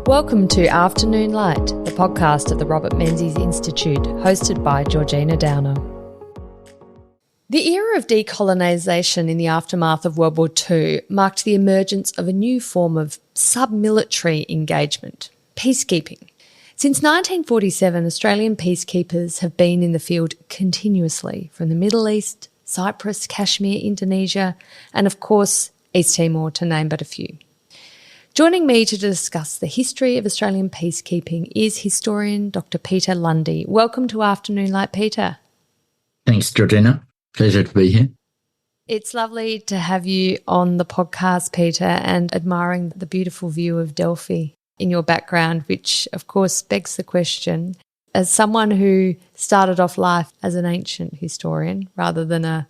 Welcome to Afternoon Light, the podcast at the Robert Menzies Institute, hosted by Georgina Downer. The era of decolonisation in the aftermath of World War II marked the emergence of a new form of sub-military engagement, peacekeeping. Since 1947, Australian peacekeepers have been in the field continuously, from the Middle East, Cyprus, Kashmir, Indonesia, and of course, East Timor, to name but a few. Joining me to discuss the history of Australian peacekeeping is historian Dr Peter Londey. Welcome to Afternoon Light, Peter. Thanks, Georgina. Pleasure to be here. It's lovely to have you on the podcast, Peter, and admiring the beautiful view of Delphi in your background, which of course begs the question, as someone who started off life as an ancient historian rather than a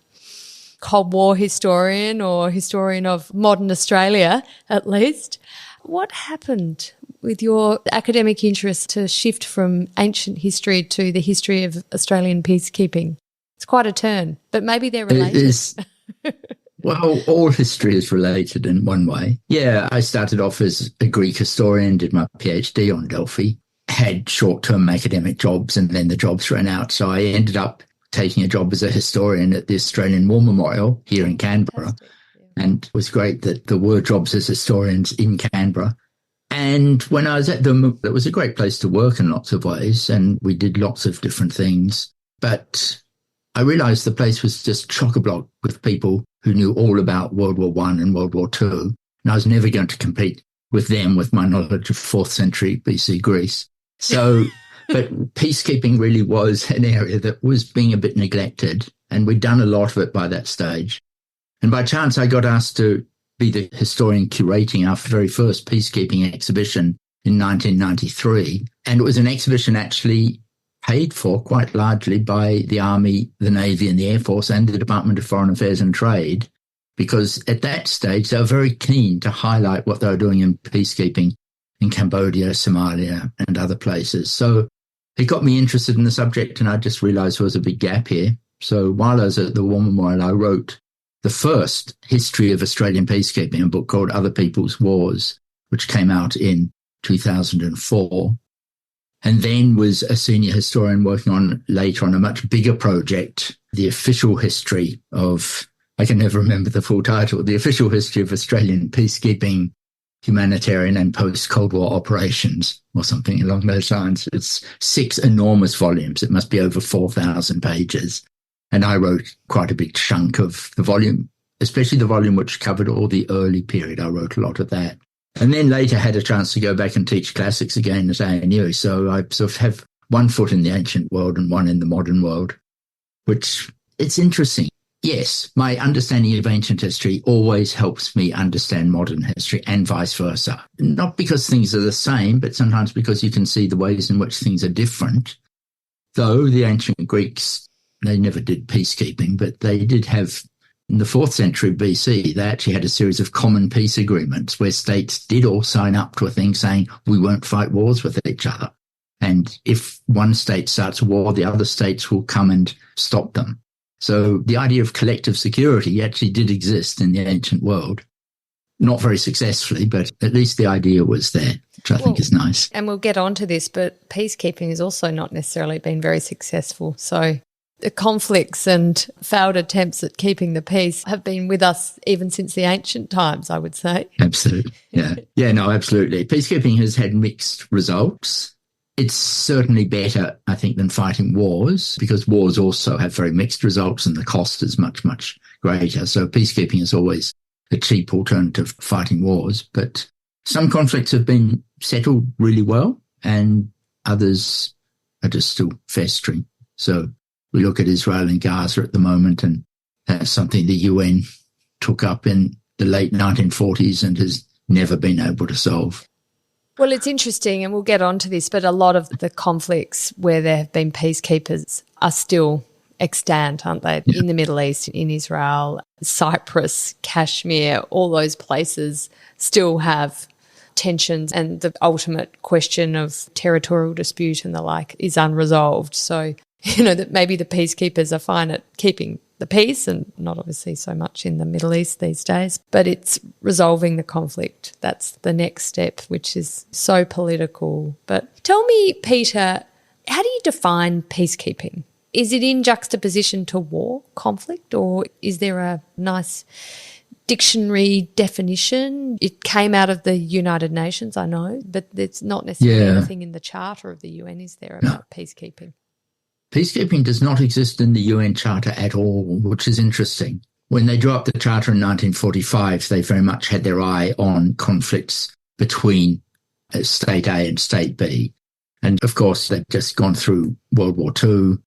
Cold War historian or historian of modern Australia, at least, what happened with your academic interest to shift from ancient history to the history of Australian peacekeeping? It's quite a turn, but maybe they're related. It is. Well, all history is related in one way. Yeah, I started off as a Greek historian, did my PhD on Delphi, had short-term academic jobs, and then the jobs ran out. So I ended up taking a job as a historian at the Australian War Memorial here in Canberra. And it was great that there were jobs as historians in Canberra. And when I was at them, it was a great place to work in lots of ways, and we did lots of different things. But I realised the place was just chock-a-block with people who knew all about World War I and World War II. And I was never going to compete with them with my knowledge of 4th century BC Greece. So, but peacekeeping really was an area that was being a bit neglected, and we'd done a lot of it by that stage. And by chance, I got asked to be the historian curating our very first peacekeeping exhibition in 1993. And it was an exhibition actually paid for quite largely by the Army, the Navy and the Air Force and the Department of Foreign Affairs and Trade, because at that stage, they were very keen to highlight what they were doing in peacekeeping in Cambodia, Somalia and other places. So it got me interested in the subject, and I just realised there was a big gap here. So while I was at the War Memorial, I wrote the first history of Australian peacekeeping, a book called Other People's Wars, which came out in 2004. And then was a senior historian working on later on a much bigger project, the official history of, I can never remember the full title, the official history of Australian peacekeeping, humanitarian and post-Cold War operations, or something along those lines. It's 6 enormous volumes. It must be over 4,000 pages. And I wrote quite a big chunk of the volume, especially the volume which covered all the early period. I wrote a lot of that. And then later had a chance to go back and teach classics again at ANU. So I sort of have one foot in the ancient world and one in the modern world, which it's interesting. Yes, my understanding of ancient history always helps me understand modern history and vice versa. Not because things are the same, but sometimes because you can see the ways in which things are different. Though the ancient Greeks, they never did peacekeeping, but they did have, in the 4th century BC, they actually had a series of common peace agreements where states did all sign up to a thing saying, we won't fight wars with each other. And if one state starts a war, the other states will come and stop them. So the idea of collective security actually did exist in the ancient world. Not very successfully, but at least the idea was there, which I think is nice. And we'll get on to this, but peacekeeping has also not necessarily been very successful. So the conflicts and failed attempts at keeping the peace have been with us even since the ancient times, I would say. Absolutely. Yeah. Yeah, no, absolutely. Peacekeeping has had mixed results. It's certainly better, I think, than fighting wars, because wars also have very mixed results and the cost is much, much greater. So peacekeeping is always a cheap alternative to fighting wars. But some conflicts have been settled really well and others are just still festering. So we look at Israel and Gaza at the moment, and that's something the UN took up in the late 1940s and has never been able to solve. Well, it's interesting, and we'll get on to this, but a lot of the conflicts where there have been peacekeepers are still extant, aren't they? Yeah. In the Middle East, in Israel, Cyprus, Kashmir, all those places still have tensions, and the ultimate question of territorial dispute and the like is unresolved. So, that maybe the peacekeepers are fine at keeping the peace, and not obviously so much in the Middle East these days, but it's resolving the conflict. That's the next step, which is so political. But tell me, Peter, how do you define peacekeeping? Is it in juxtaposition to war, conflict, or is there a nice dictionary definition? It came out of the United Nations, I know, but there's not necessarily anything in the Charter of the UN, is there, about peacekeeping? Peacekeeping does not exist in the UN Charter at all, which is interesting. When they drew up the Charter in 1945, they very much had their eye on conflicts between State A and State B. And, of course, they'd just gone through World War II.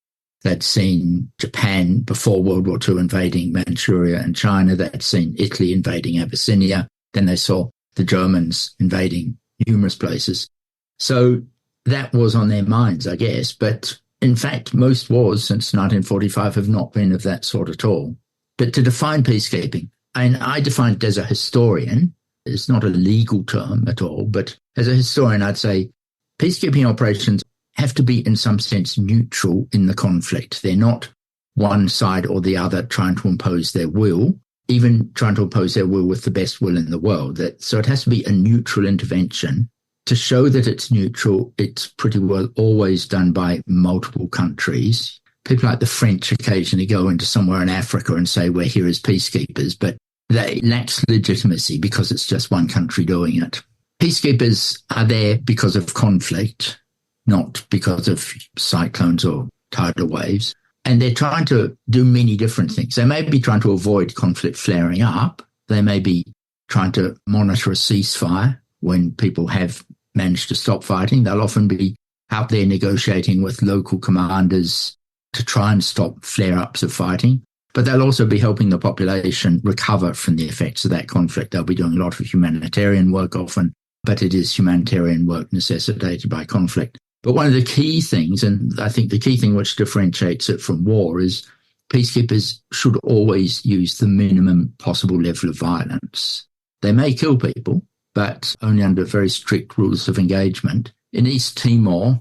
They'd seen Japan before World War II invading Manchuria and China. They'd seen Italy invading Abyssinia. Then they saw the Germans invading numerous places. So that was on their minds, I guess. But in fact, most wars since 1945 have not been of that sort at all. But to define peacekeeping, and I define it as a historian, it's not a legal term at all, but as a historian, I'd say peacekeeping operations have to be in some sense neutral in the conflict. They're not one side or the other trying to impose their will, even trying to impose their will with the best will in the world. So it has to be a neutral intervention. To show that it's neutral, it's pretty well always done by multiple countries. People like the French occasionally go into somewhere in Africa and say, we're here as peacekeepers, but that lacks legitimacy because it's just one country doing it. Peacekeepers are there because of conflict, not because of cyclones or tidal waves. And they're trying to do many different things. They may be trying to avoid conflict flaring up. They may be trying to monitor a ceasefire when people have managed to stop fighting. They'll often be out there negotiating with local commanders to try and stop flare-ups of fighting. But they'll also be helping the population recover from the effects of that conflict. They'll be doing a lot of humanitarian work often, but it is humanitarian work necessitated by conflict. But one of the key things, and I think the key thing which differentiates it from war, is peacekeepers should always use the minimum possible level of violence. They may kill people, but only under very strict rules of engagement. In East Timor,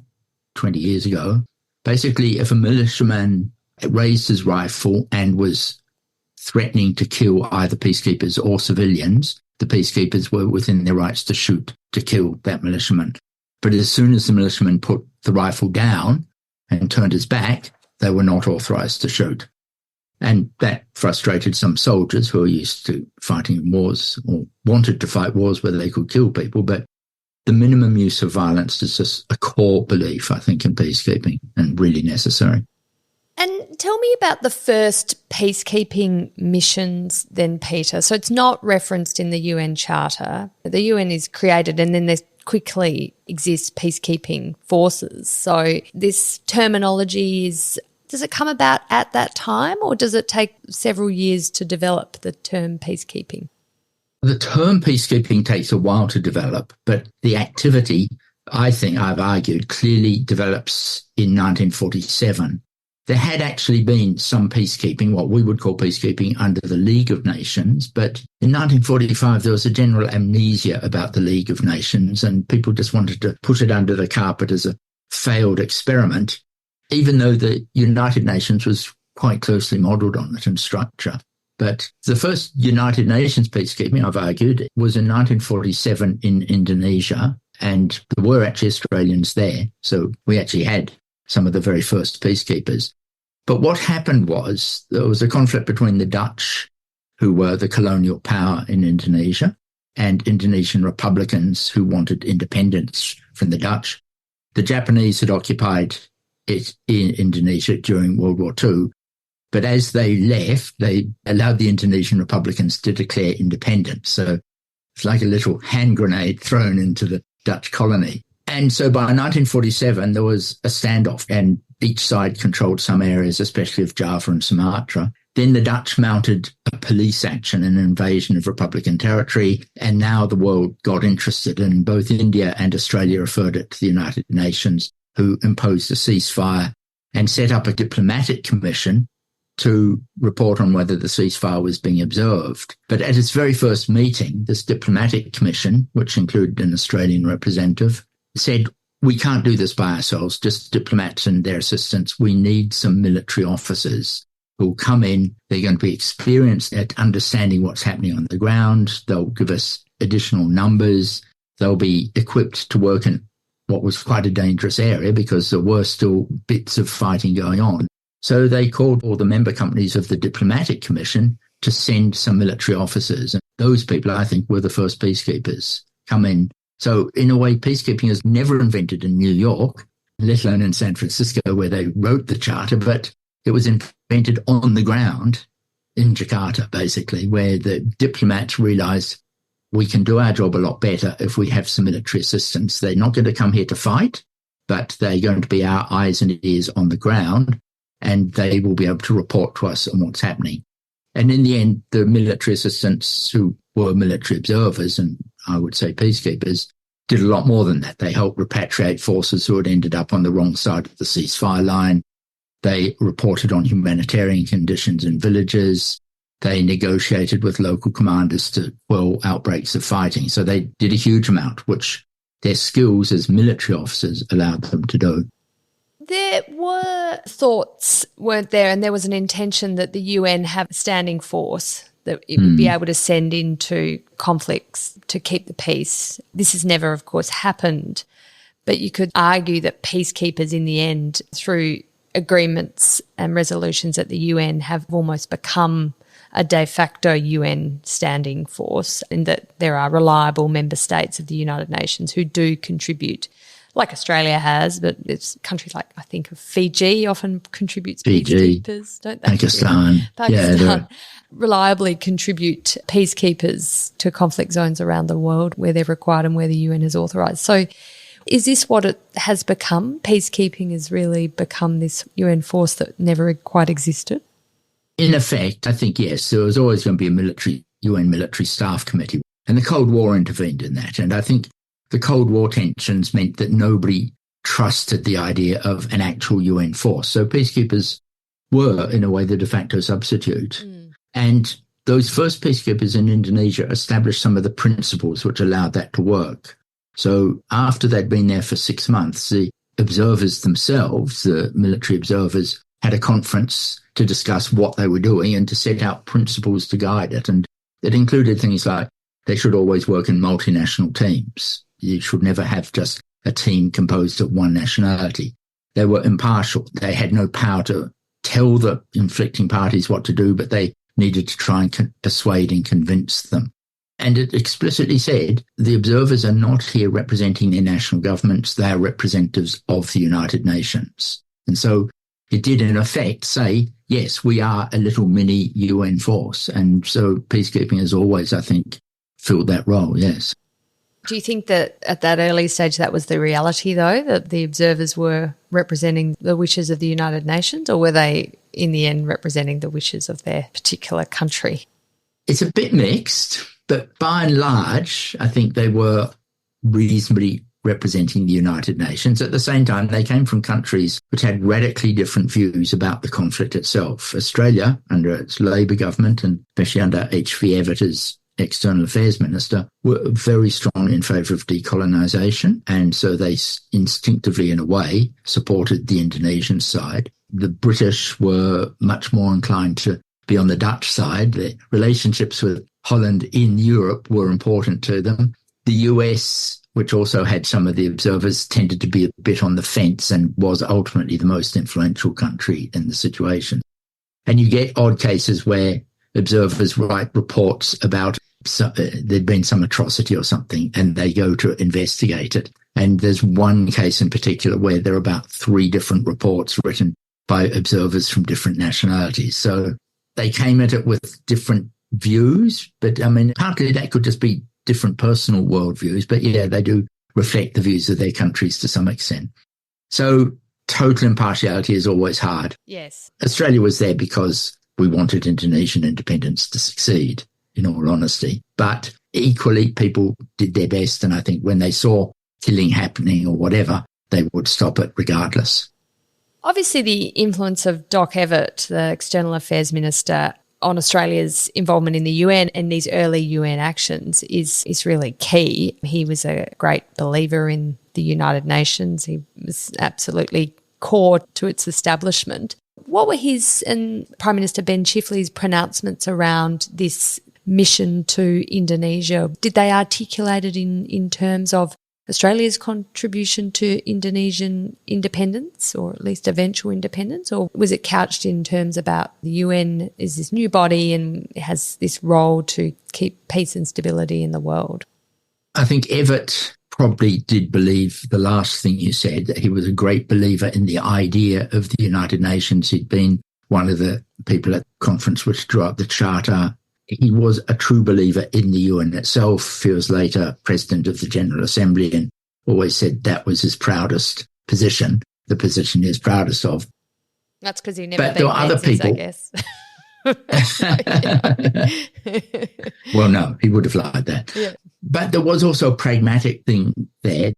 20 years ago, basically if a militiaman raised his rifle and was threatening to kill either peacekeepers or civilians, the peacekeepers were within their rights to shoot to kill that militiaman. But as soon as the militiaman put the rifle down and turned his back, they were not authorized to shoot. And that frustrated some soldiers who are used to fighting wars or wanted to fight wars where they could kill people. But the minimum use of violence is just a core belief, I think, in peacekeeping and really necessary. And tell me about the first peacekeeping missions then, Peter. So it's not referenced in the UN Charter. The UN is created and then there's quickly exist peacekeeping forces. So this terminology does it come about at that time or does it take several years to develop the term peacekeeping? The term peacekeeping takes a while to develop, but the activity, I think I've argued, clearly develops in 1947. There had actually been some peacekeeping, what we would call peacekeeping, under the League of Nations. But in 1945, there was a general amnesia about the League of Nations, and people just wanted to put it under the carpet as a failed experiment, even though the United Nations was quite closely modelled on it in structure. But the first United Nations peacekeeping, I've argued, was in 1947 in Indonesia, and there were actually Australians there. So we actually had some of the very first peacekeepers. But what happened was there was a conflict between the Dutch, who were the colonial power in Indonesia, and Indonesian Republicans who wanted independence from the Dutch. The Japanese had occupied it in Indonesia during World War II, but as they left, they allowed the Indonesian Republicans to declare independence. So it's like a little hand grenade thrown into the Dutch colony. And so by 1947, there was a standoff and each side controlled some areas, especially of Java and Sumatra. Then the Dutch mounted a police action, an invasion of Republican territory, and now the world got interested, and both India and Australia referred it to the United Nations, who imposed a ceasefire and set up a diplomatic commission to report on whether the ceasefire was being observed. But at its very first meeting, this diplomatic commission, which included an Australian representative, said, we can't do this by ourselves, just diplomats and their assistants. We need some military officers. who'll come in. They're going to be experienced at understanding what's happening on the ground. They'll give us additional numbers. They'll be equipped to work in what was quite a dangerous area because there were still bits of fighting going on. So they called all the member companies of the Diplomatic Commission to send some military officers. And those people, I think, were the first peacekeepers come in. So in a way, peacekeeping is never invented in New York, let alone in San Francisco where they wrote the charter, but it was invented on the ground in Jakarta, basically, where the diplomats realized we can do our job a lot better if we have some military assistance. They're not going to come here to fight, but they're going to be our eyes and ears on the ground, and they will be able to report to us on what's happening. And in the end, the military assistants who were military observers, and I would say peacekeepers, did a lot more than that. They helped repatriate forces who had ended up on the wrong side of the ceasefire line. They reported on humanitarian conditions in villages. They negotiated with local commanders to quell outbreaks of fighting. So they did a huge amount, which their skills as military officers allowed them to do. There were thoughts, weren't there, and there was an intention that the UN have a standing force that it would be able to send into conflicts to keep the peace. This has never, of course, happened, but you could argue that peacekeepers in the end, through agreements and resolutions at the UN, have almost become a de facto UN standing force, in that there are reliable member states of the United Nations who do contribute, like Australia has, but it's countries like, I think, of Fiji often contributes peacekeepers, don't they? Pakistan. Yeah, reliably contribute peacekeepers to conflict zones around the world where they're required and where the UN has authorised. So is this what it has become? Peacekeeping has really become this UN force that never quite existed? In effect, I think, yes, there was always going to be a UN military staff committee, and the Cold War intervened in that. And I think the Cold War tensions meant that nobody trusted the idea of an actual UN force. So peacekeepers were, in a way, the de facto substitute. And those first peacekeepers in Indonesia established some of the principles which allowed that to work. So after they'd been there for 6 months, the observers themselves, the military observers, had a conference to discuss what they were doing and to set out principles to guide it. And it included things like they should always work in multinational teams. You should never have just a team composed of one nationality. They were impartial. They had no power to tell the inflicting parties what to do, but they needed to try and persuade and convince them. And it explicitly said the observers are not here representing their national governments. They are representatives of the United Nations. And so it did, in effect, say, yes, we are a little mini UN force. And so peacekeeping has always, I think, filled that role, yes. Do you think that at that early stage that was the reality, though, that the observers were representing the wishes of the United Nations, or were they, in the end, representing the wishes of their particular country? It's a bit mixed, but by and large, I think they were reasonably representing the United Nations. At the same time, they came from countries which had radically different views about the conflict itself. Australia, under its Labor government, and especially under H.V. Evatt as External Affairs Minister, were very strong in favour of decolonisation, and so they instinctively, in a way, supported the Indonesian side. The British were much more inclined to be on the Dutch side. The relationships with Holland in Europe were important to them. The US, which also had some of the observers, tended to be a bit on the fence and was ultimately the most influential country in the situation. And you get odd cases where observers write reports about there'd been some atrocity or something, and they go to investigate it. And there's one case in particular where there are about 3 different reports written by observers from different nationalities. So they came at it with different views, but I mean, partly that could just be different personal worldviews, but yeah, they do reflect the views of their countries to some extent. So total impartiality is always hard. Yes. Australia was there because we wanted Indonesian independence to succeed, in all honesty. But equally, people did their best, and I think when they saw killing happening or whatever, they would stop it regardless. Obviously, the influence of Doc Evatt, the External Affairs Minister, on Australia's involvement in the UN and these early UN actions is really key. He was a great believer in the United Nations. He was absolutely core to its establishment. What were his and Prime Minister Ben Chifley's pronouncements around this mission to Indonesia? Did they articulate it in terms of Australia's contribution to Indonesian independence, or at least eventual independence, or was it couched in terms about the UN is this new body and it has this role to keep peace and stability in the world? I think Everett probably did believe the last thing you said, that he was a great believer in the idea of the United Nations. He'd been one of the people at the conference which drew up the charter. He was a true believer in the UN itself. He was later president of the General Assembly and always said that was his proudest position, the position he was proudest of. That's because he never but there were other people, I guess. Well, no, he would have liked that. Yeah. But there was also a pragmatic thing there.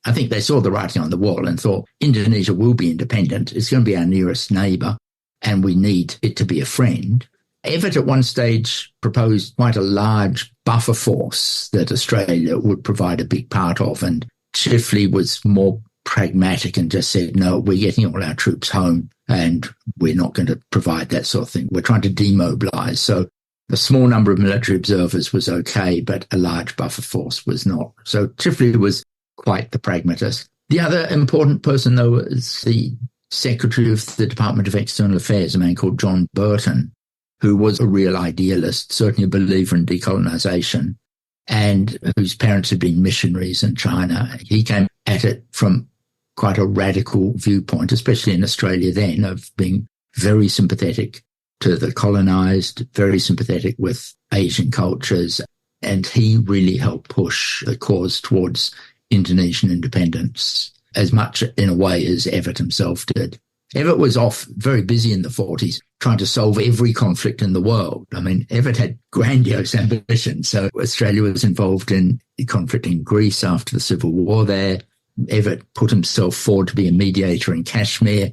I think they saw the writing on the wall and thought, Indonesia will be independent. It's going to be our nearest neighbour and we need it to be a friend. Everett at one stage proposed quite a large buffer force that Australia would provide a big part of, and Chifley was more pragmatic and just said, no, we're getting all our troops home and we're not going to provide that sort of thing. We're trying to demobilise. So a small number of military observers was okay, but a large buffer force was not. So Chifley was quite the pragmatist. The other important person, though, is the Secretary of the Department of External Affairs, a man called John Burton, who was a real idealist, certainly a believer in decolonisation, and whose parents had been missionaries in China. He came at it from quite a radical viewpoint, especially in Australia then, of being very sympathetic to the colonised, very sympathetic with Asian cultures, and he really helped push the cause towards Indonesian independence as much in a way as Everett himself did. Everett was off very busy in the 40s trying to solve every conflict in the world. I mean, Everett had grandiose ambitions. So Australia was involved in the conflict in Greece after the Civil War there. Everett put himself forward to be a mediator in Kashmir,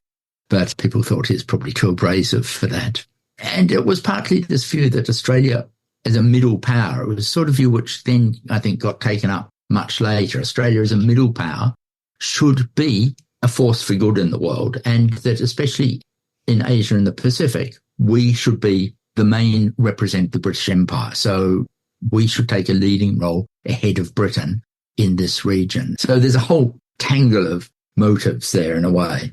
but people thought he was probably too abrasive for that. And it was partly this view that Australia as a middle power, it was a sort of view which then I think got taken up much later. Australia as a middle power should be a force for good in the world, and that especially in Asia and the Pacific, we should be the main represent the British Empire. So we should take a leading role ahead of Britain in this region. So there's a whole tangle of motives there in a way.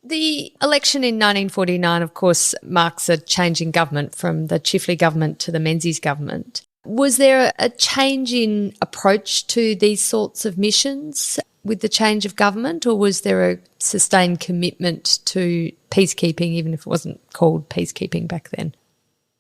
The election in 1949, of course, marks a change in government from the Chifley government to the Menzies government. Was there a change in approach to these sorts of missions with the change of government, or was there a sustained commitment to peacekeeping, even if it wasn't called peacekeeping back then?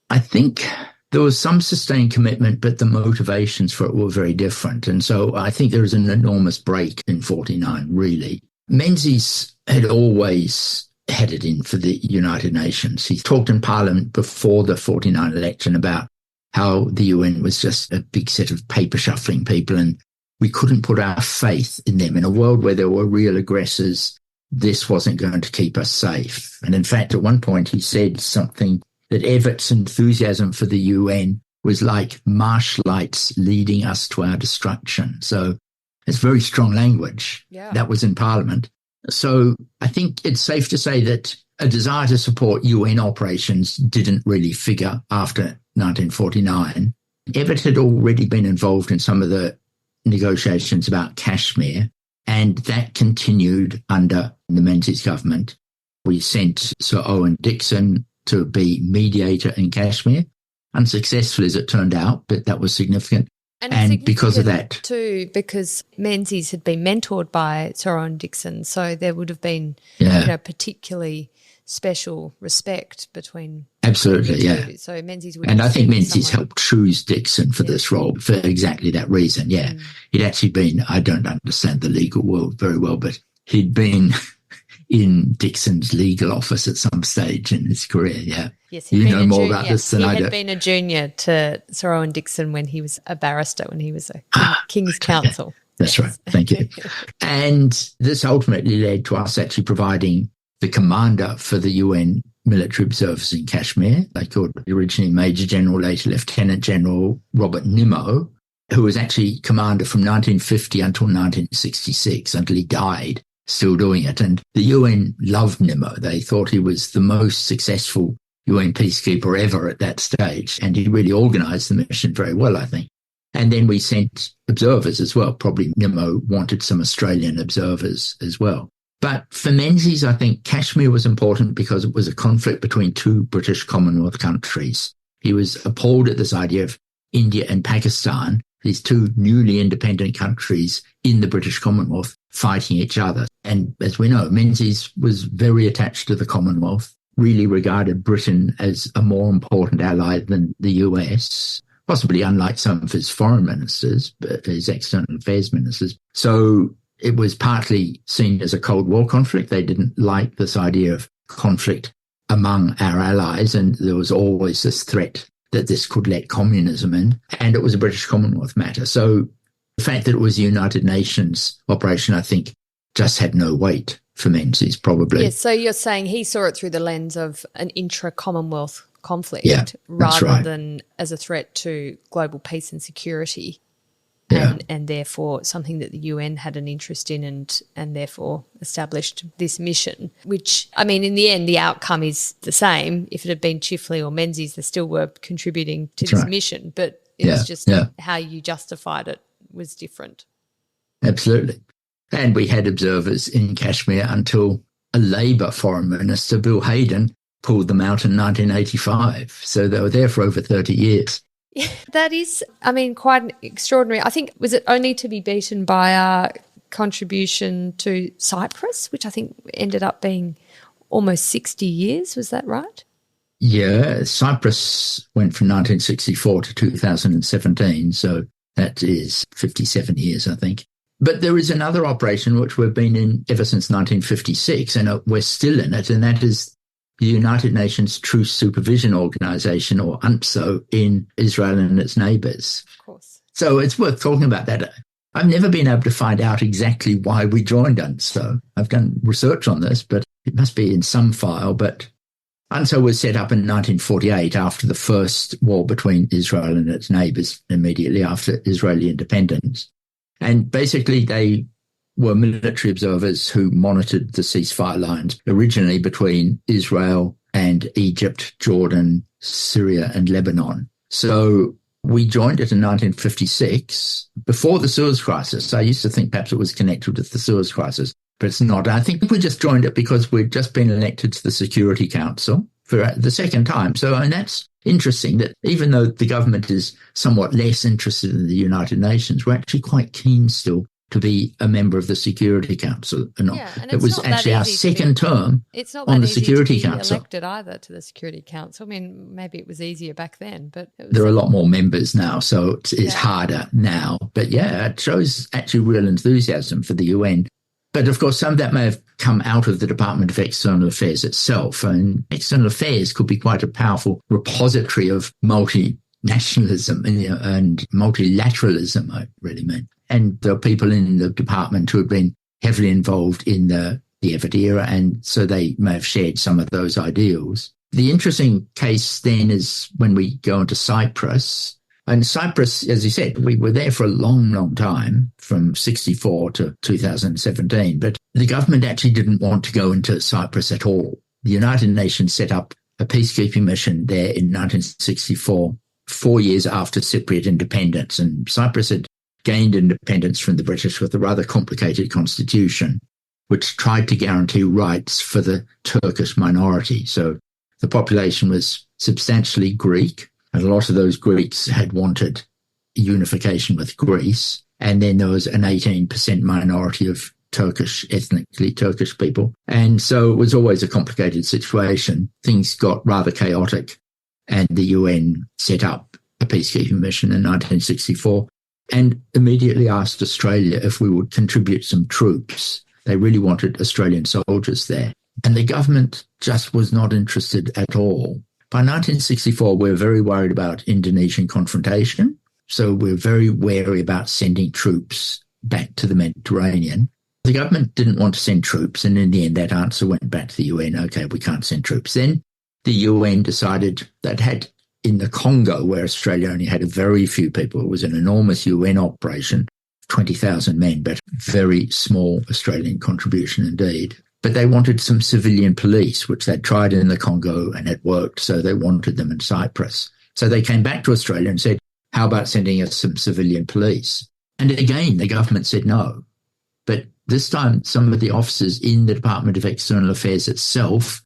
I think there was some sustained commitment, but the motivations for it were very different. And so I think there was an enormous break in 49, really. Menzies had always headed in for the United Nations. He talked in Parliament before the 49 election about how the UN was just a big set of paper shuffling people and we couldn't put our faith in them. In a world where there were real aggressors, this wasn't going to keep us safe. And in fact, at one point he said something that Everett's enthusiasm for the UN was like marsh lights leading us to our destruction. So it's very strong language. Yeah. That was in Parliament. So I think it's safe to say that a desire to support UN operations didn't really figure after 1949. Everett had already been involved in some of the negotiations about Kashmir, and that continued under the Menzies government. We sent Sir Owen Dixon to be mediator in Kashmir, unsuccessful as it turned out, but that was significant. And because of that too, because Menzies had been mentored by Sir Owen Dixon, so there would have been particularly special respect between absolutely, yeah. So Menzies would, and I think Menzies helped choose Dixon for this role for exactly that reason. Yeah, he'd actually been. I don't understand the legal world very well, but he'd been in Dixon's legal office at some stage in his career. Yeah, yes, you know more about this than I do. He had been a junior to Sir Owen Dixon when he was a barrister, when he was a King's Counsel. That's right. Thank you. And this ultimately led to us actually providing the commander for the UN military observers in Kashmir. They called originally Major General, later Lieutenant General Robert Nimmo, who was actually commander from 1950 until 1966, until he died still doing it. And the UN loved Nimmo. They thought he was the most successful UN peacekeeper ever at that stage. And he really organised the mission very well, I think. And then we sent observers as well. Probably Nimmo wanted some Australian observers as well. But for Menzies, I think Kashmir was important because it was a conflict between two British Commonwealth countries. He was appalled at this idea of India and Pakistan, these two newly independent countries in the British Commonwealth, fighting each other. And as we know, Menzies was very attached to the Commonwealth, really regarded Britain as a more important ally than the US, possibly unlike some of his foreign ministers, but his external affairs ministers. So it was partly seen as a Cold War conflict. They didn't like this idea of conflict among our allies, and there was always this threat that this could let communism in, and it was a British Commonwealth matter. So the fact that it was a United Nations operation, I think, just had no weight for Menzies, probably. Yes, so you're saying he saw it through the lens of an intra-Commonwealth conflict rather than as a threat to global peace and security. And therefore something that the UN had an interest in and therefore established this mission, which, I mean, in the end, the outcome is the same. If it had been Chifley or Menzies, they still were contributing to this mission, but it was just how you justified it was different. Absolutely. And we had observers in Kashmir until a Labour foreign minister, Bill Hayden, pulled them out in 1985. So they were there for over 30 years. Yeah, that is, I mean, quite extraordinary. I think, was it only to be beaten by our contribution to Cyprus, which I think ended up being almost 60 years, was that right? Yeah, Cyprus went from 1964 to 2017, so that is 57 years, I think. But there is another operation which we've been in ever since 1956, and we're still in it, and that is the United Nations Truce Supervision Organization, or UNTSO, in Israel and its neighbours. Of course. So it's worth talking about that. I've never been able to find out exactly why we joined UNTSO. I've done research on this, but it must be in some file. But UNTSO was set up in 1948 after the first war between Israel and its neighbours, immediately after Israeli independence. And basically they were military observers who monitored the ceasefire lines originally between Israel and Egypt, Jordan, Syria and Lebanon. So we joined it in 1956, before the Suez Crisis. I used to think perhaps it was connected with the Suez Crisis, but it's not. I think we just joined it because we'd just been elected to the Security Council for the second time. So, and that's interesting that even though the government is somewhat less interested in the United Nations, we're actually quite keen still to be a member of the Security Council. It was actually our second term on the Security Council. Elected either to the Security Council. I mean, maybe it was easier back then, but there are a lot more members now, so it's harder now. But yeah, it shows actually real enthusiasm for the UN. But of course, some of that may have come out of the Department of External Affairs itself, and External Affairs could be quite a powerful repository of multinationalism and multilateralism, I really mean. And there are people in the department who have been heavily involved in the Evatt era, and so they may have shared some of those ideals. The interesting case then is when we go into Cyprus. And Cyprus, as you said, we were there for a long, long time, from 64 to 2017. But the government actually didn't want to go into Cyprus at all. The United Nations set up a peacekeeping mission there in 1964, 4 years after Cypriot independence. And Cyprus had gained independence from the British with a rather complicated constitution, which tried to guarantee rights for the Turkish minority. So the population was substantially Greek, and a lot of those Greeks had wanted unification with Greece. And then there was an 18% minority of ethnically Turkish people. And so it was always a complicated situation. Things got rather chaotic, and the UN set up a peacekeeping mission in 1964 and immediately asked Australia if we would contribute some troops. They really wanted Australian soldiers there. And the government just was not interested at all. By 1964, we were very worried about Indonesian confrontation. So we're very wary about sending troops back to the Mediterranean. The government didn't want to send troops, and in the end, that answer went back to the UN. Okay, we can't send troops. Then the UN decided that in the Congo, where Australia only had a very few people, it was an enormous UN operation, 20,000 men, but very small Australian contribution indeed. But they wanted some civilian police, which they'd tried in the Congo and it worked, so they wanted them in Cyprus. So they came back to Australia and said, how about sending us some civilian police? And again, the government said no. But this time, some of the officers in the Department of External Affairs itself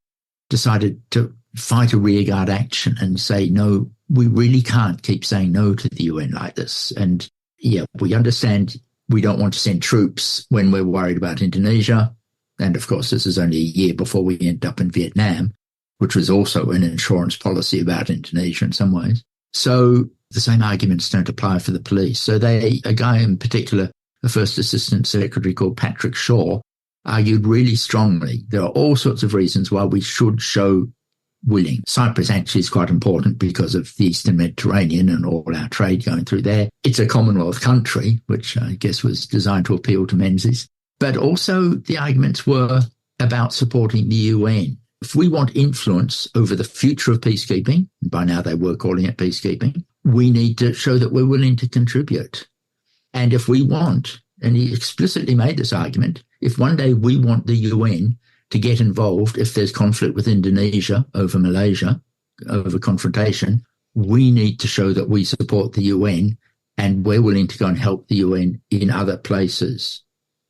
decided to fight a rearguard action and say, no, we really can't keep saying no to the UN like this. And yeah, we understand we don't want to send troops when we're worried about Indonesia. And of course, this is only a year before we end up in Vietnam, which was also an insurance policy about Indonesia in some ways. So the same arguments don't apply for the police. So a guy in particular, a First Assistant Secretary called Patrick Shaw, argued really strongly there are all sorts of reasons why we should show willing. Cyprus actually is quite important because of the Eastern Mediterranean and all our trade going through there. It's a Commonwealth country, which I guess was designed to appeal to Menzies. But also the arguments were about supporting the UN. If we want influence over the future of peacekeeping, and by now they were calling it peacekeeping, we need to show that we're willing to contribute. And if we want, and he explicitly made this argument, if one day we want the UN to get involved if there's conflict with Indonesia over Malaysia, over confrontation, we need to show that we support the UN and we're willing to go and help the UN in other places.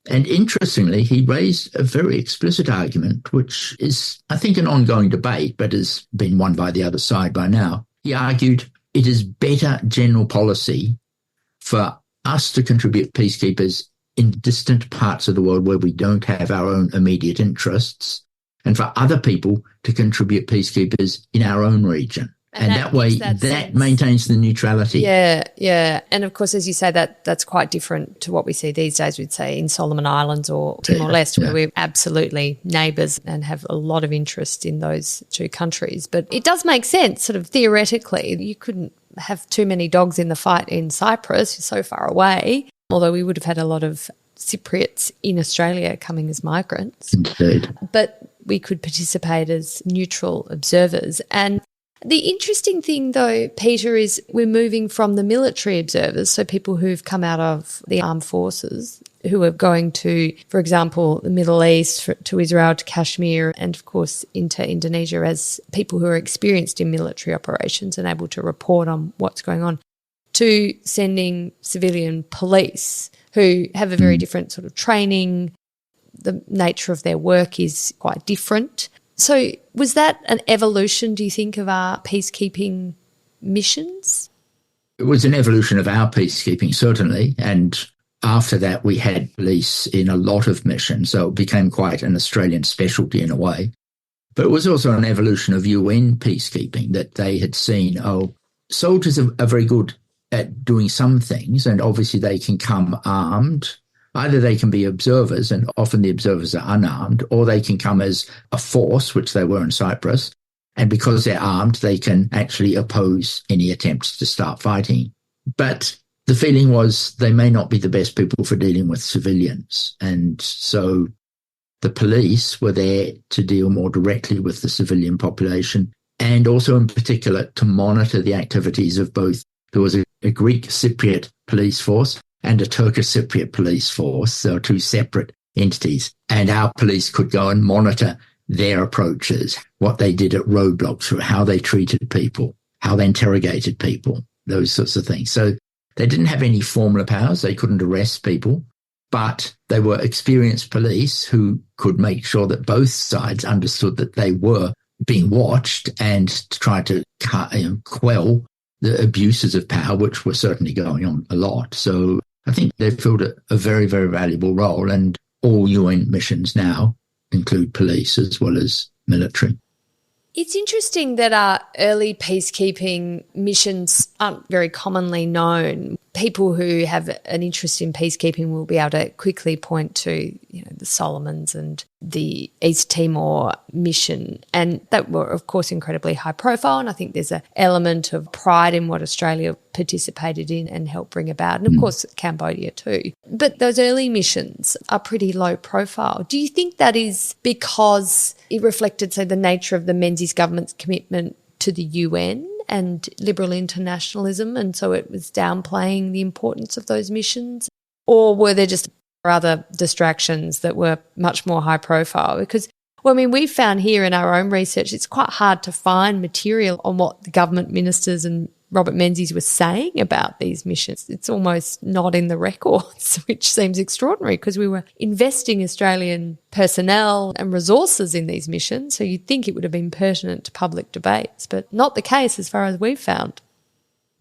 And interestingly, he raised a very explicit argument, which is, I think, an ongoing debate, but has been won by the other side by now. He argued it is better general policy for us to contribute peacekeepers in distant parts of the world where we don't have our own immediate interests, and for other people to contribute peacekeepers in our own region. And that way, that maintains the neutrality. Yeah. And of course, as you say, that's quite different to what we see these days, we'd say in Solomon Islands or Timor-Leste, where we're absolutely neighbours and have a lot of interest in those two countries. But it does make sense, sort of theoretically. You couldn't have too many dogs in the fight in Cyprus, you're so far away, although we would have had a lot of Cypriots in Australia coming as migrants. Indeed. But we could participate as neutral observers. And the interesting thing, though, Peter, is we're moving from the military observers, so people who've come out of the armed forces, who are going to, for example, the Middle East, to Israel, to Kashmir, and, of course, into Indonesia as people who are experienced in military operations and able to report on what's going on, to sending civilian police who have a very different sort of training. The nature of their work is quite different. So was that an evolution, do you think, of our peacekeeping missions? It was an evolution of our peacekeeping, certainly. And after that, we had police in a lot of missions. So it became quite an Australian specialty in a way. But it was also an evolution of UN peacekeeping, that they had seen, soldiers are very good at doing some things, and obviously they can come armed. Either they can be observers, and often the observers are unarmed, or they can come as a force, which they were in Cyprus, and because they're armed, they can actually oppose any attempts to start fighting. But the feeling was they may not be the best people for dealing with civilians, and so the police were there to deal more directly with the civilian population, and also in particular to monitor the activities of both. There was a Greek Cypriot police force and a Turkish Cypriot police force, so two separate entities. And our police could go and monitor their approaches, what they did at roadblocks, how they treated people, how they interrogated people, those sorts of things. So they didn't have any formal powers. They couldn't arrest people, but they were experienced police who could make sure that both sides understood that they were being watched and to try to quell the abuses of power, which were certainly going on a lot. So I think they filled a very, very valuable role, and all UN missions now include police as well as military. It's interesting that our early peacekeeping missions aren't very commonly known. People who have an interest in peacekeeping will be able to quickly point to, the Solomons and the East Timor mission, and that were, of course, incredibly high profile. And I think there's an element of pride in what Australia participated in and helped bring about, and of course Cambodia too. But those early missions are pretty low profile. Do you think that is because it reflected, say, the nature of the Menzies government's commitment to the UN and liberal internationalism, and so it was downplaying the importance of those missions? Or were there just other distractions that were much more high profile? Because, well, I mean, we've found here in our own research, it's quite hard to find material on what the government ministers and Robert Menzies were saying about these missions. It's almost not in the records, which seems extraordinary because we were investing Australian personnel and resources in these missions. So you'd think it would have been pertinent to public debates, but not the case as far as we've found.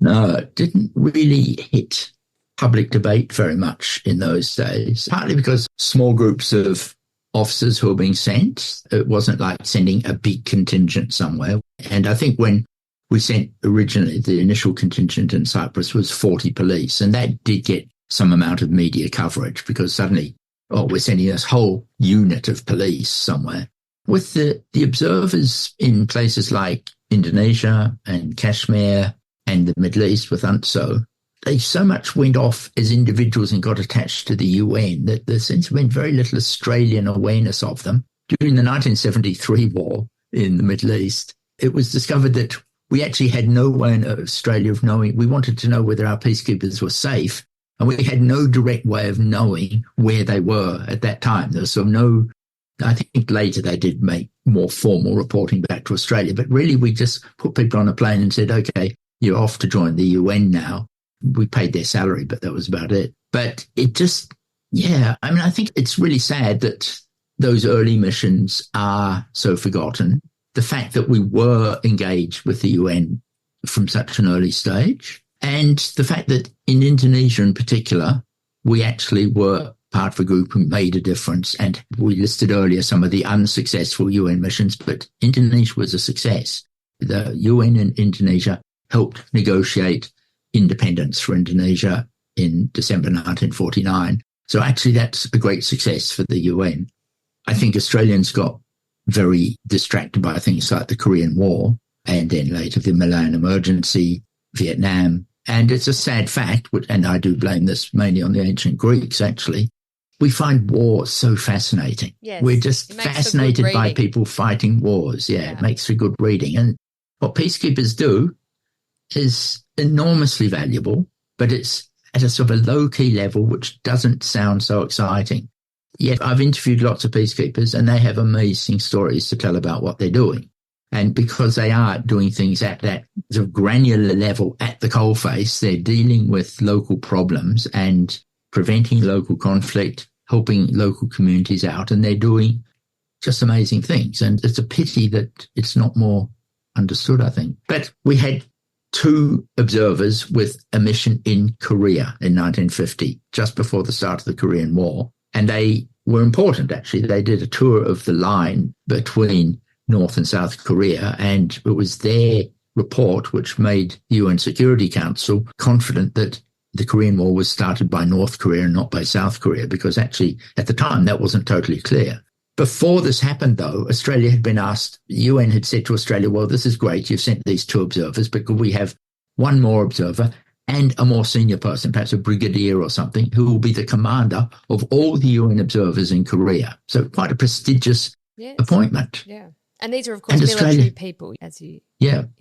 No, it didn't really hit public debate very much in those days, partly because small groups of officers who were being sent, it wasn't like sending a big contingent somewhere. And I think when we sent originally, the initial contingent in Cyprus was 40 police, and that did get some amount of media coverage because suddenly, we're sending this whole unit of police somewhere. With the observers in places like Indonesia and Kashmir and the Middle East with UNTSO, they so much went off as individuals and got attached to the UN that there seems to have been very little Australian awareness of them. During the 1973 war in the Middle East, it was discovered that we actually had no way in Australia of knowing. We wanted to know whether our peacekeepers were safe, and we had no direct way of knowing where they were at that time. There was no, I think later they did make more formal reporting back to Australia, but really we just put people on a plane and said, okay, you're off to join the UN now. We paid their salary, but that was about it. But it just, I think it's really sad that those early missions are so forgotten. The fact that we were engaged with the UN from such an early stage, and the fact that in Indonesia in particular, we actually were part of a group who made a difference. And we listed earlier some of the unsuccessful UN missions, but Indonesia was a success. The UN in Indonesia helped negotiate independence for Indonesia in December 1949. So actually that's a great success for the UN. I think Australians got very distracted by things like the Korean War and then later the Malayan Emergency, Vietnam. And it's a sad fact, and I do blame this mainly on the ancient Greeks actually, we find war so fascinating. Yes, we're just fascinated by people fighting wars. Yeah, it makes for good reading. And what peacekeepers do is enormously valuable, but it's at a sort of a low-key level, which doesn't sound so exciting. Yet I've interviewed lots of peacekeepers and they have amazing stories to tell about what they're doing. And because they are doing things at that sort of granular level at the coalface, they're dealing with local problems and preventing local conflict, helping local communities out, and they're doing just amazing things. And it's a pity that it's not more understood, I think. But we had 2 observers with a mission in Korea in 1950, just before the start of the Korean War. And they were important, actually. They did a tour of the line between North and South Korea, and it was their report which made the UN Security Council confident that the Korean War was started by North Korea and not by South Korea, because actually at the time that wasn't totally clear. Before this happened, though, Australia had been asked, the UN had said to Australia, well, this is great, you've sent these 2 observers, but could we have one more observer and a more senior person, perhaps a brigadier or something, who will be the commander of all the UN observers in Korea? So quite a prestigious appointment. Yeah. And these are, of course, military people, as you...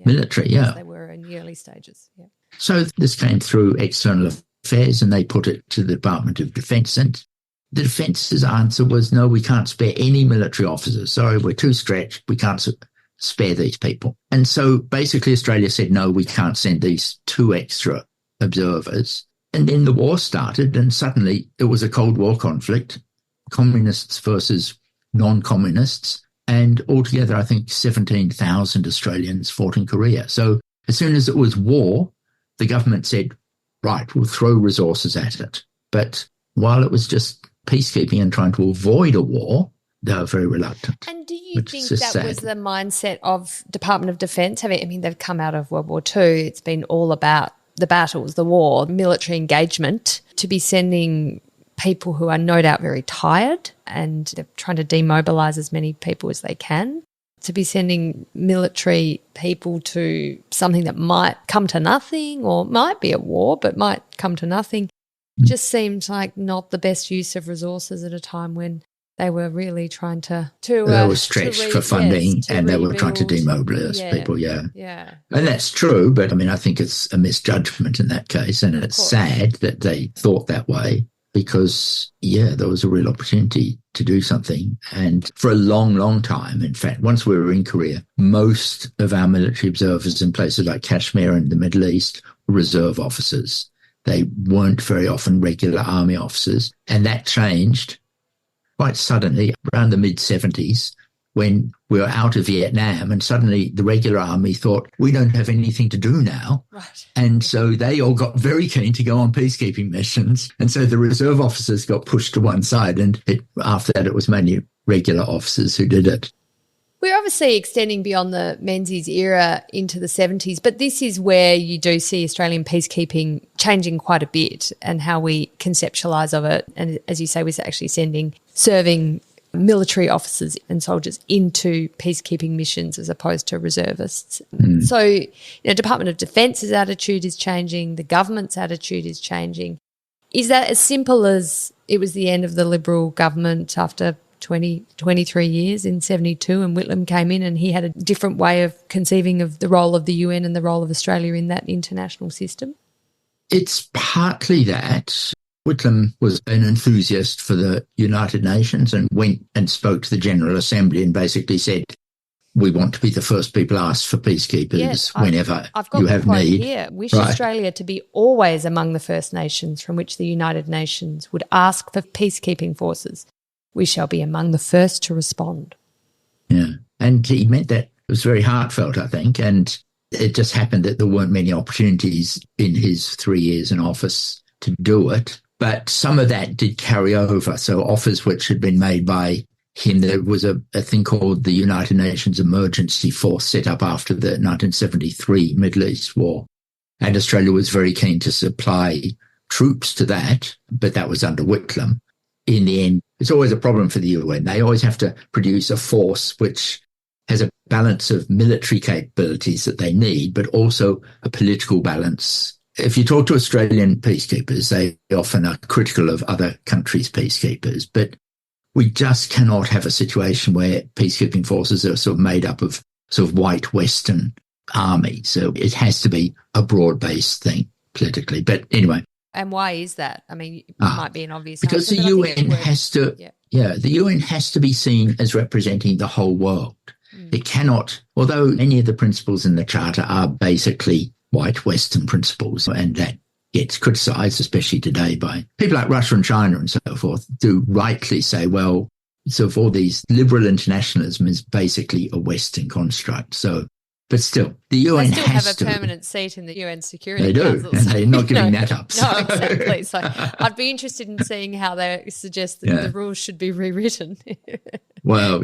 Military, as they were in the early stages. Yeah. So this came through External Affairs and they put it to the Department of Defence, and the Defence's answer was, no, we can't spare any military officers. Sorry, we're too stretched. We can't spare these people. And so basically Australia said, no, we can't send these 2 extra observers. And then the war started and suddenly it was a Cold War conflict, communists versus non-communists. And altogether, I think 17,000 Australians fought in Korea. So as soon as it was war, the government said, right, we'll throw resources at it. But while it was just peacekeeping and trying to avoid a war, they were very reluctant. And do you think that was the mindset of Department of Defence? They've come out of World War II. It's been all about the battles, the war, military engagement. To be sending people who are no doubt very tired and they're trying to demobilise as many people as they can, to be sending military people to something that might come to nothing or might be a war but might come to nothing, just seems like not the best use of resources at a time when they were really trying to they were stretched for funding and they were trying to demobilise people, Yeah. And that's true, but I think it's a misjudgment in that case, and it's sad that they thought that way. because, there was a real opportunity to do something. And for a long, long time, in fact, once we were in Korea, most of our military observers in places like Kashmir and the Middle East were reserve officers. They weren't very often regular army officers. And that changed quite suddenly around the mid-70s when we were out of Vietnam, and suddenly the regular army thought, we don't have anything to do now. Right. And so they all got very keen to go on peacekeeping missions. And so the reserve officers got pushed to one side, and after that it was mainly regular officers who did it. We're obviously extending beyond the Menzies era into the 70s, but this is where you do see Australian peacekeeping changing quite a bit and how we conceptualise of it. And as you say, we're actually serving military officers and soldiers into peacekeeping missions as opposed to reservists. So, Department of Defence's attitude is changing, the government's attitude is changing. Is that as simple as it was the end of the Liberal government after 23 years in 72 and Whitlam came in and he had a different way of conceiving of the role of the UN and the role of Australia in that international system? It's partly that. Whitlam was an enthusiast for the United Nations and went and spoke to the General Assembly and basically said, we want to be the first people asked for peacekeepers whenever you have need. Here. Wish Australia to be always among the First Nations from which the United Nations would ask for peacekeeping forces. We shall be among the first to respond. Yeah, and he meant that. It was very heartfelt, I think, and it just happened that there weren't many opportunities in his 3 years in office to do it. But some of that did carry over. So offers which had been made by him, there was a thing called the United Nations Emergency Force set up after the 1973 Middle East War. And Australia was very keen to supply troops to that, but that was under Whitlam. In the end, it's always a problem for the UN. They always have to produce a force which has a balance of military capabilities that they need, but also a political balance. If you talk to Australian peacekeepers, they often are critical of other countries' peacekeepers, but we just cannot have a situation where peacekeeping forces are sort of made up of sort of white Western armies. So it has to be a broad-based thing politically. But anyway. And why is that? I mean, it might be an obvious because answer, the UN has to, the UN has to be seen as representing the whole world. It cannot, although many of the principles in the Charter are basically white Western principles, and that gets criticised, especially today by people like Russia and China and so forth, do rightly say, well, so for these liberal internationalism is basically a Western construct. So, but still, the UN they still has have a permanent seat in the UN Security Council. They do, and they're not giving that up. So. No, exactly. So I'd be interested in seeing how they suggest that the rules should be rewritten. Well,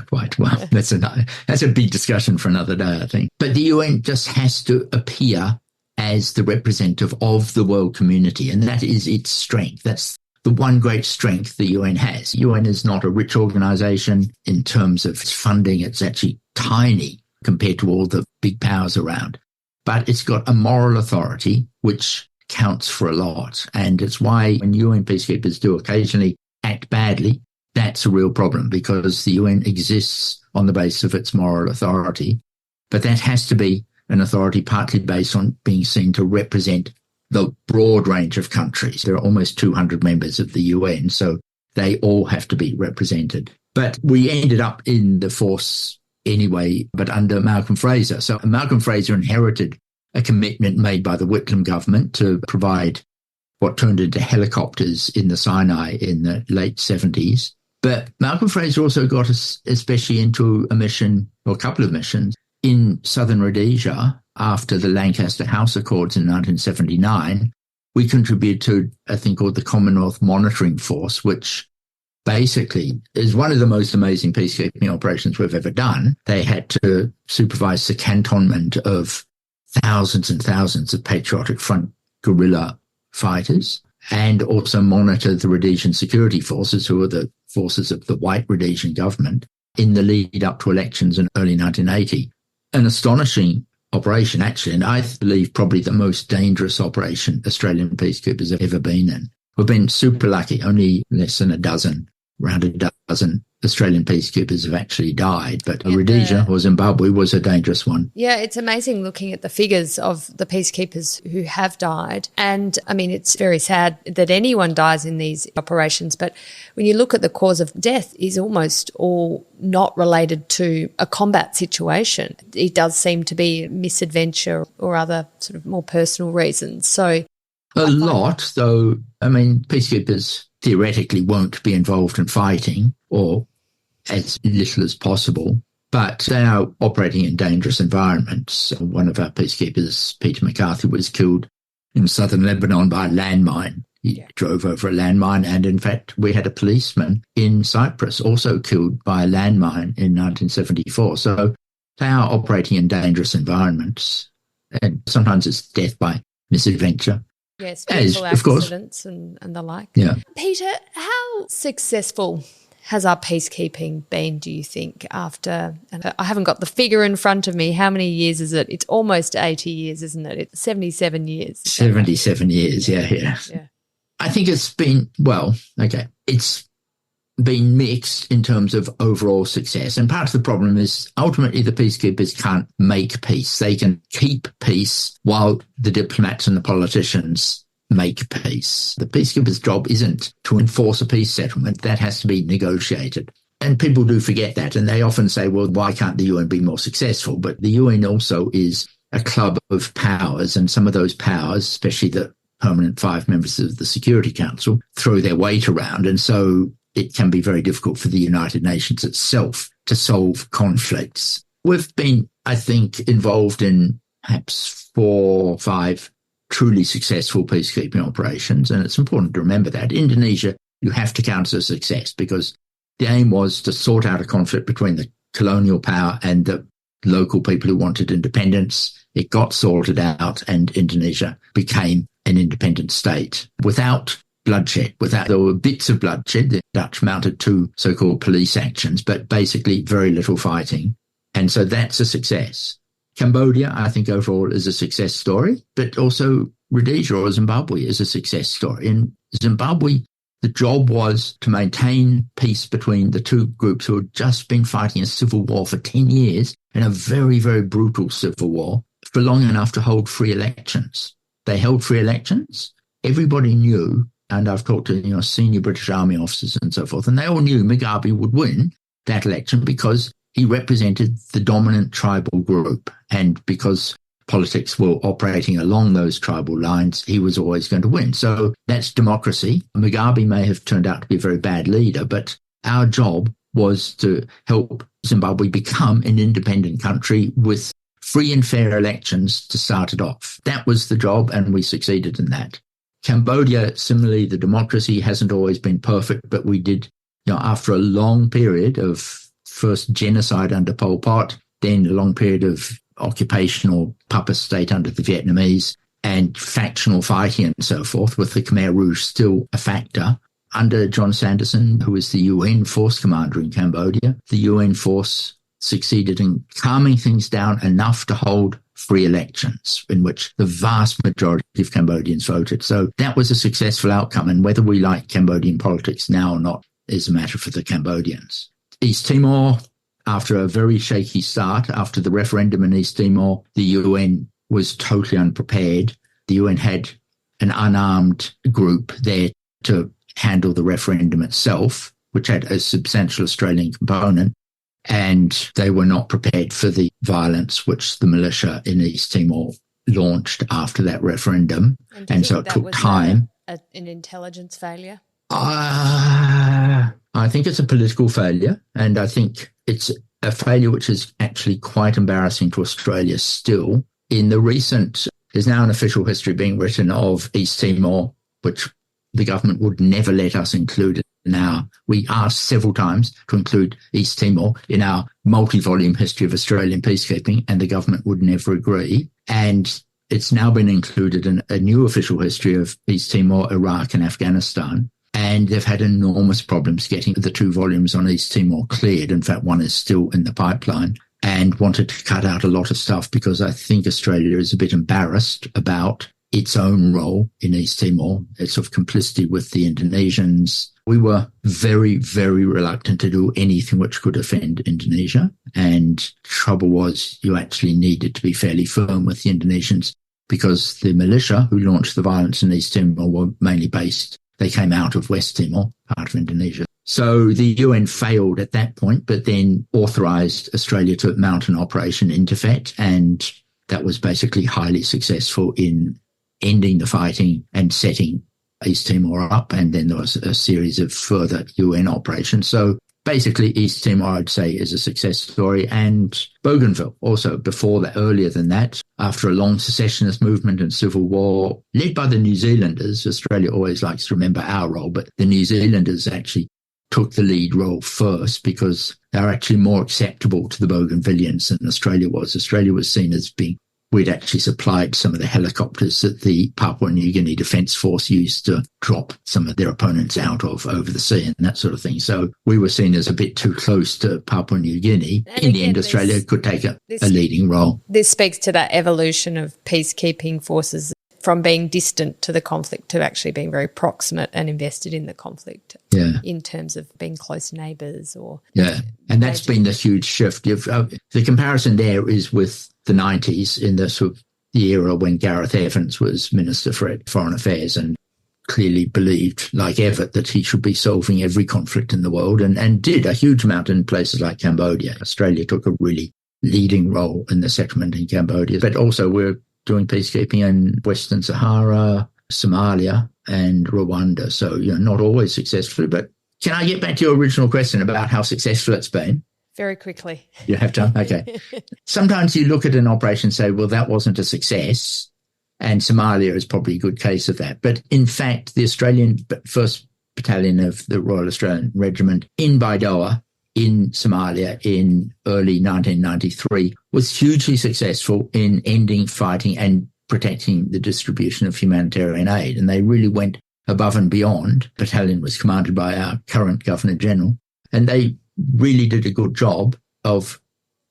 quite. Well, that's a big discussion for another day, I think. But the UN just has to appear as the representative of the world community, and that is its strength. That's the one great strength the UN has. The UN is not a rich organisation in terms of its funding. It's actually tiny compared to all the big powers around. But it's got a moral authority which counts for a lot. And it's why when UN peacekeepers do occasionally act badly, that's a real problem, because the UN exists on the basis of its moral authority. But that has to be an authority partly based on being seen to represent the broad range of countries. There are almost 200 members of the UN, so they all have to be represented. But we ended up in the force anyway, but under Malcolm Fraser. So Malcolm Fraser inherited a commitment made by the Whitlam government to provide what turned into helicopters in the Sinai in the late 70s. But Malcolm Fraser also got us especially into a mission, or a couple of missions, in southern Rhodesia after the Lancaster House Accords in 1979. We contributed to a thing called the Commonwealth Monitoring Force, which basically is one of the most amazing peacekeeping operations we've ever done. They had to supervise the cantonment of thousands and thousands of Patriotic Front guerrilla fighters and also monitor the Rhodesian security forces, who are the forces of the white Rhodesian government, in the lead up to elections in early 1980. An astonishing operation, actually, and I believe probably the most dangerous operation Australian peacekeepers have ever been in. We've been super lucky, only less than around a dozen Australian peacekeepers have actually died, but Rhodesia or Zimbabwe was a dangerous one. Yeah, it's amazing looking at the figures of the peacekeepers who have died. And, I mean, it's very sad that anyone dies in these operations, but when you look at the cause of death is almost all not related to a combat situation. It does seem to be misadventure or other sort of more personal reasons. So a lot, though, I mean, peacekeepers theoretically won't be involved in fighting, or as little as possible, but they are operating in dangerous environments. One of our peacekeepers, Peter McCarthy, was killed in southern Lebanon by a landmine. He drove over a landmine, and in fact, we had a policeman in Cyprus also killed by a landmine in 1974. So they are operating in dangerous environments, and sometimes it's death by misadventure. Yes, vehicle accidents and the like. Yeah. Peter, how successful has our peacekeeping been, do you think, after, and I haven't got the figure in front of me, how many years is it? It's almost 80 years, isn't it? It's 77 years. 77 years, yeah. I think it's been, it's been mixed in terms of overall success. And part of the problem is ultimately the peacekeepers can't make peace. They can keep peace while the diplomats and the politicians make peace. The peacekeepers' job isn't to enforce a peace settlement. That has to be negotiated. And people do forget that. And they often say, well, why can't the UN be more successful? But the UN also is a club of powers, and some of those powers, especially the permanent 5 members of the Security Council, throw their weight around. And so it can be very difficult for the United Nations itself to solve conflicts. We've been, I think, involved in perhaps 4 or 5 truly successful peacekeeping operations, and it's important to remember that. Indonesia, you have to count as a success because the aim was to sort out a conflict between the colonial power and the local people who wanted independence. It got sorted out, and Indonesia became an independent state without bloodshed. There were bits of bloodshed. The Dutch mounted 2 so-called police actions, but basically very little fighting. And so that's a success. Cambodia, I think overall is a success story, but also Rhodesia or Zimbabwe is a success story. In Zimbabwe, the job was to maintain peace between the 2 groups who had just been fighting a civil war for 10 years, in a very, very brutal civil war, for long enough to hold free elections. They held free elections. Everybody knew, and I've talked to senior British Army officers and so forth, and they all knew Mugabe would win that election because he represented the dominant tribal group, and because politics were operating along those tribal lines, he was always going to win. So that's democracy. Mugabe may have turned out to be a very bad leader, but our job was to help Zimbabwe become an independent country with free and fair elections to start it off. That was the job, and we succeeded in that. Cambodia, similarly, the democracy hasn't always been perfect, but we did, after a long period of first genocide under Pol Pot, then a long period of occupational puppet state under the Vietnamese, and factional fighting and so forth, with the Khmer Rouge still a factor. Under John Sanderson, who was the UN force commander in Cambodia, the UN force succeeded in calming things down enough to hold free elections in which the vast majority of Cambodians voted. So that was a successful outcome, and whether we like Cambodian politics now or not is a matter for the Cambodians. East Timor, after a very shaky start, after the referendum in East Timor, the UN was totally unprepared. The UN had an unarmed group there to handle the referendum itself, which had a substantial Australian component, and they were not prepared for the violence which the militia in East Timor launched after that referendum. And so it took time. An intelligence failure? I think it's a political failure, and I think it's a failure which is actually quite embarrassing to Australia still. In the recent, there's now an official history being written of East Timor, which the government would never let us include now. We asked several times to include East Timor in our multi-volume history of Australian peacekeeping, and the government would never agree. And it's now been included in a new official history of East Timor, Iraq and Afghanistan. And they've had enormous problems getting the 2 volumes on East Timor cleared. In fact, one is still in the pipeline, and wanted to cut out a lot of stuff because I think Australia is a bit embarrassed about its own role in East Timor. It's of complicity with the Indonesians, We were very, very reluctant to do anything which could offend Indonesia. And trouble was you actually needed to be fairly firm with the Indonesians because the militia who launched the violence in East Timor were mainly based, they came out of West Timor, part of Indonesia. So the UN failed at that point, but then authorised Australia to mount an operation Interfet, and that was basically highly successful in ending the fighting and setting East Timor up. And then there was a series of further UN operations. So basically East Timor, I'd say, is a success story. And Bougainville also before that, earlier than that, after a long secessionist movement and civil war led by the New Zealanders. Australia always likes to remember our role, but the New Zealanders actually took the lead role first because they're actually more acceptable to the Bougainvilleans than Australia was. Australia was seen as being, we'd actually supplied some of the helicopters that the Papua New Guinea Defence Force used to drop some of their opponents out of over the sea and that sort of thing. So we were seen as a bit too close to Papua New Guinea. And in the end, Australia could take a leading role. This speaks to that evolution of peacekeeping forces from being distant to the conflict to actually being very proximate and invested in the conflict in terms of being close neighbours or... Yeah, and that's been the huge shift. The comparison there is with the 90s in the sort of the era when Gareth Evans was Minister for Foreign Affairs and clearly believed, like Everett, that he should be solving every conflict in the world and did a huge amount in places like Cambodia. Australia took a really leading role in the settlement in Cambodia, but also we're doing peacekeeping in Western Sahara, Somalia and Rwanda. So, not always successfully, but can I get back to your original question about how successful it's been? Very quickly. You have time? Okay. Sometimes you look at an operation and say, well, that wasn't a success. And Somalia is probably a good case of that. But in fact, the Australian 1st Battalion of the Royal Australian Regiment in Baidoa in Somalia in early 1993 was hugely successful in ending fighting and protecting the distribution of humanitarian aid. And they really went above and beyond. The battalion was commanded by our current Governor-General, and they really did a good job of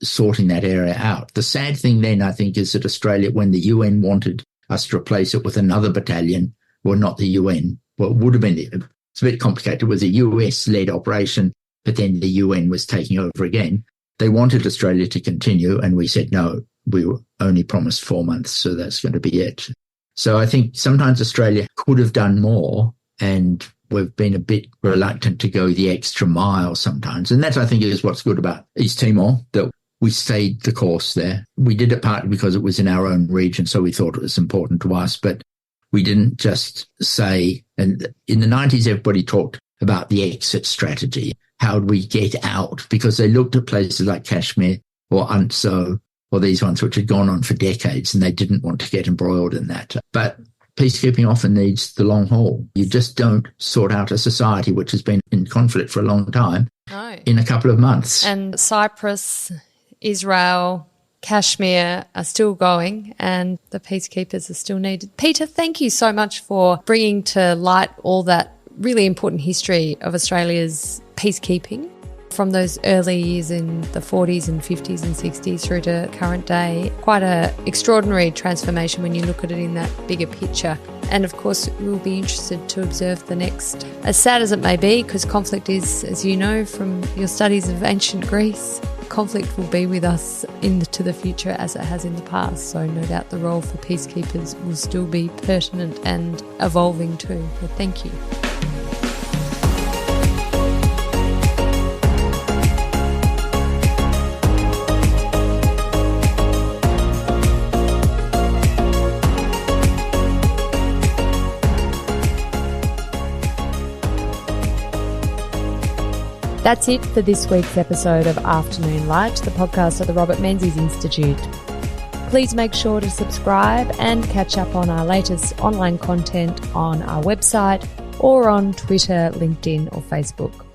sorting that area out. The sad thing then, I think, is that Australia, when the UN wanted us to replace it with another battalion, well, not the UN, well, it would have been, it's a bit complicated. It was a US-led operation, but then the UN was taking over again. They wanted Australia to continue, and we said, no, we were only promised 4 months, so that's going to be it. So I think sometimes Australia could have done more, and we've been a bit reluctant to go the extra mile sometimes. And that, I think, is what's good about East Timor, that we stayed the course there. We did it partly because it was in our own region, so we thought it was important to us, but we didn't just say, and in the 90s, everybody talked about the exit strategy. How do we get out? Because they looked at places like Kashmir or Unso or these ones which had gone on for decades, and they didn't want to get embroiled in that. But peacekeeping often needs the long haul. You just don't sort out a society which has been in conflict for a long time in a couple of months. And Cyprus, Israel, Kashmir are still going, and the peacekeepers are still needed. Peter, thank you so much for bringing to light all that really important history of Australia's peacekeeping from those early years in the 40s and 50s and 60s through to current day. Quite an extraordinary transformation when you look at it in that bigger picture. And of course, we'll be interested to observe the next, as sad as it may be, because conflict is, as you know from your studies of ancient Greece, conflict will be with us into the future as it has in the past. So no doubt the role for peacekeepers will still be pertinent and evolving too. But thank you. That's it for this week's episode of Afternoon Light, the podcast of the Robert Menzies Institute. Please make sure to subscribe and catch up on our latest online content on our website or on Twitter, LinkedIn or Facebook.